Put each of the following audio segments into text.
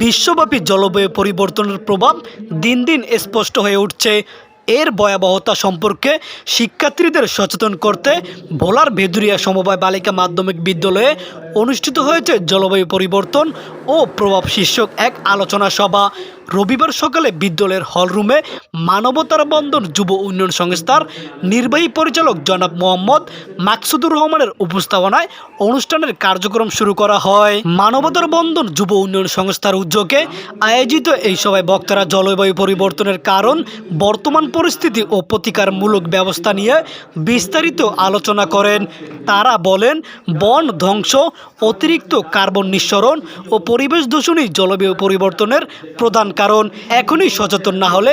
বিশ্বব্যাপী জলবায়ু পরিবর্তনের প্রভাব দিন দিন স্পষ্ট হয়ে উঠছে। এর ভয়াবহতা সম্পর্কে শিক্ষার্থীদের সচেতন করতে ভোলার ভেদুরিয়া সমবায় বালিকা মাধ্যমিক বিদ্যালয়ে অনুষ্ঠিত হয়েছে জলবায়ু পরিবর্তন ও প্রভাব শীর্ষক এক আলোচনা সভা। রবিবার সকালে বিদ্যালয়ের হলরুমে মানবতার বন্ধন যুব উন্নয়ন সংস্থার নির্বাহী পরিচালক জনাব মোহাম্মদ মাকসুদুর রহমানের উপস্থাপনায় অনুষ্ঠানের কার্যক্রম শুরু করা হয়। মানবতার বন্ধন যুব উন্নয়ন সংস্থার উদ্যোগে আয়োজিত এই সভায় বক্তারা জলবায়ু পরিবর্তনের কারণ, বর্তমান পরিস্থিতি ও প্রতিকারমূলক ব্যবস্থা নিয়ে বিস্তারিত আলোচনা করেন। তারা বলেন, বন ধ্বংস, অতিরিক্ত কার্বন নিঃসরণ ও পরিবেশ দূষণই জলবায়ু পরিবর্তনের প্রধান কারণ। এখনই সচেতন না হলে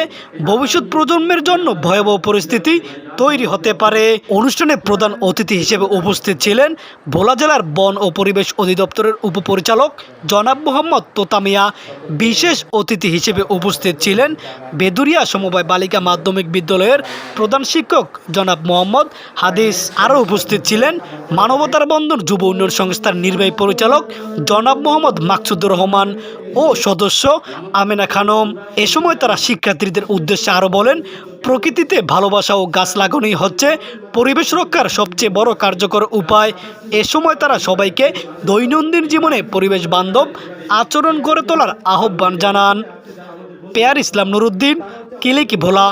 ভবিষ্যৎ প্রজন্মের জন্য ভয়াবহ পরিস্থিতি তৈরি হতে পারে। অনুষ্ঠানে প্রধান অতিথি হিসেবে উপস্থিত ছিলেন ভোলা জেলার বন ও পরিবেশ অধিদপ্তরের উপপরিচালক জনাব মোহাম্মদ তোতামিয়া। বিশেষ অতিথি হিসেবে উপস্থিত ছিলেন ভেদুরিয়া সমবায় বালিকা মাধ্যমিক বিদ্যালয়ের প্রধান শিক্ষক জনাব মোহাম্মদ হাদিস। আরও উপস্থিত ছিলেন মানবতার বন্ধন যুব উন্নয়ন সংস্থার নির্বাহী পরিচালক জনাব মোহাম্মদ মাকসুদুর রহমান ও সদস্য আমেনা খানম। এ সময় তারা শিক্ষার্থীদের উদ্দেশ্যে আরও বলেন, প্রকৃতিতে ভালোবাসা ও গাছ লাগানোই হচ্ছে পরিবেশ রক্ষার সবচেয়ে বড় কার্যকর উপায়। এ সময় তারা সবাইকে দৈনন্দিন জীবনে পরিবেশ বান্ধব আচরণ গড়ে তোলার আহ্বান জানান। পেয়ার ইসলাম নুরুদ্দিন, কিলিকি ভোলা।